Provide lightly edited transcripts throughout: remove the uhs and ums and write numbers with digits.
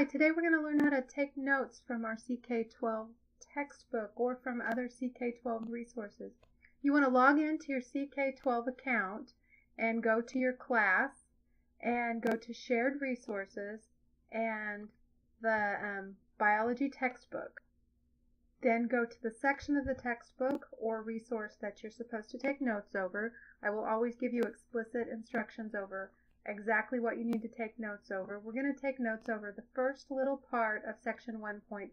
Hi, today we're going to learn how to take notes from our CK12 textbook or from other CK12 resources. You want to log into your CK12 account and go to your class and go to shared resources and the biology textbook. Then go to the section of the textbook or resource that you're supposed to take notes over. I will always give you explicit instructions over exactly what you need to take notes over. We're going to take notes over the first little part of section 1.1.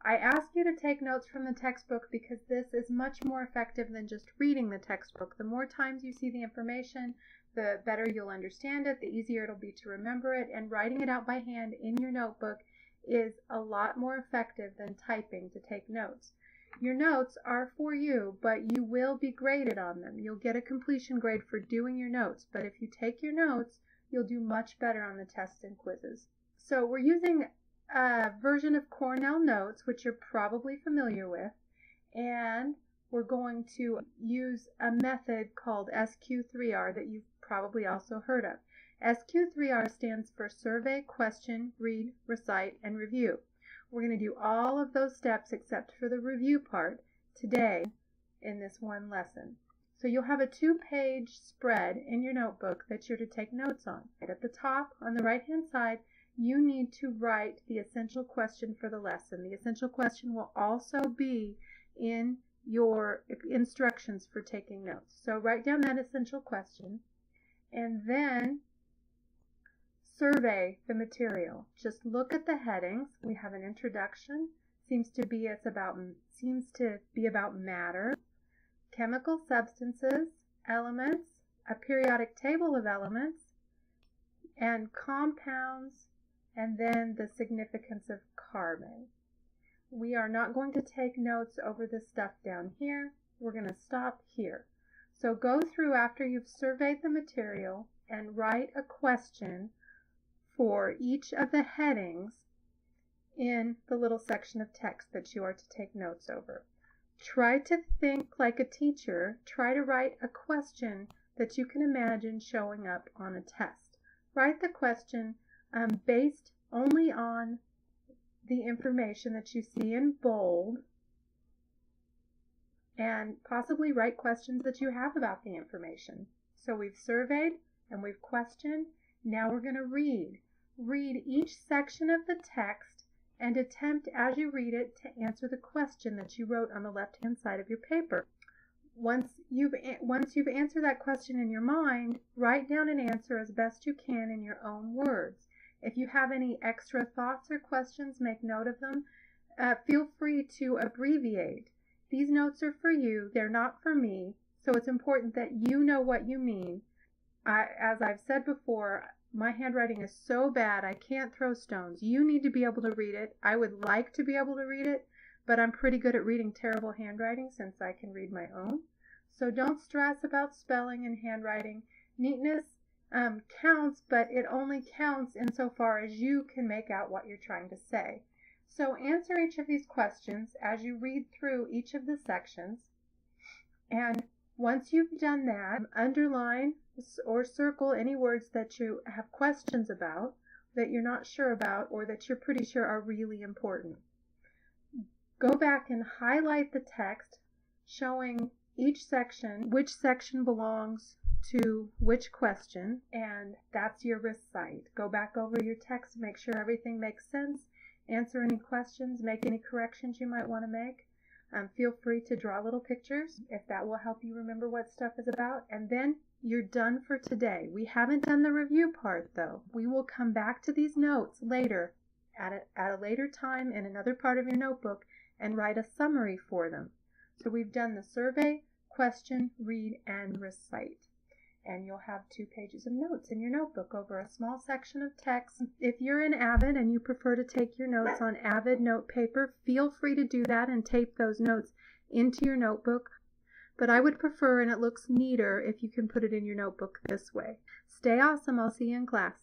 I ask you to take notes from the textbook because this is much more effective than just reading the textbook. The more times you see the information, the better you'll understand it, the easier it'll be to remember it, and writing it out by hand in your notebook is a lot more effective than typing to take notes. Your notes are for you, but you will be graded on them. You'll get a completion grade for doing your notes, but if you take your notes, you'll do much better on the tests and quizzes. So we're using a version of Cornell Notes, which you're probably familiar with, and we're going to use a method called SQ3R that you've probably also heard of. SQ3R stands for Survey, Question, Read, Recite, and Review. We're going to do all of those steps except for the review part today in this one lesson. So you'll have a 2-page spread in your notebook that you're to take notes on. At the top, on the right-hand side, you need to write the essential question for the lesson. The essential question will also be in your instructions for taking notes. So write down that essential question and then survey the material. Just look at the headings. We have an introduction. Seems to be about matter, chemical substances, elements, a periodic table of elements, and compounds, and then the significance of carbon. We are not going to take notes over this stuff down here. We're going to stop here. So go through after you've surveyed the material and write a question for each of the headings in the little section of text that you are to take notes over. Try to think like a teacher. Try to write a question that you can imagine showing up on a test. Write the question based only on the information that you see in bold, and possibly write questions that you have about the information. So we've surveyed and we've questioned. Now we're going to read. Read each section of the text and attempt as you read it to answer the question that you wrote on the left-hand side of your paper. Once you've answered that question in your mind, write down an answer as best you can in your own words. If you have any extra thoughts or questions, make note of them. Feel free to abbreviate. These notes are for you. They're not for me, so it's important that you know what you mean. As I've said before, my handwriting is so bad I can't throw stones. You need to be able to read it. I would like to be able to read it, but I'm pretty good at reading terrible handwriting since I can read my own. So don't stress about spelling and handwriting. Neatness counts, but it only counts insofar as you can make out what you're trying to say. So answer each of these questions as you read through each of the sections, and once you've done that, underline or circle any words that you have questions about, that you're not sure about, or that you're pretty sure are really important. Go back and highlight the text showing each section, which section belongs to which question, and that's your recite. Go back over your text, make sure everything makes sense, answer any questions, make any corrections you might want to make. Feel free to draw little pictures if that will help you remember what stuff is about, and then you're done for today. We haven't done the review part though. We will come back to these notes later at a later time in another part of your notebook and write a summary for them. So we've done the survey, question, read, and recite. And you'll have 2 pages of notes in your notebook over a small section of text. If you're in Avid and you prefer to take your notes on Avid note paper, feel free to do that and tape those notes into your notebook. But I would prefer, and it looks neater, if you can put it in your notebook this way. Stay awesome. I'll see you in class.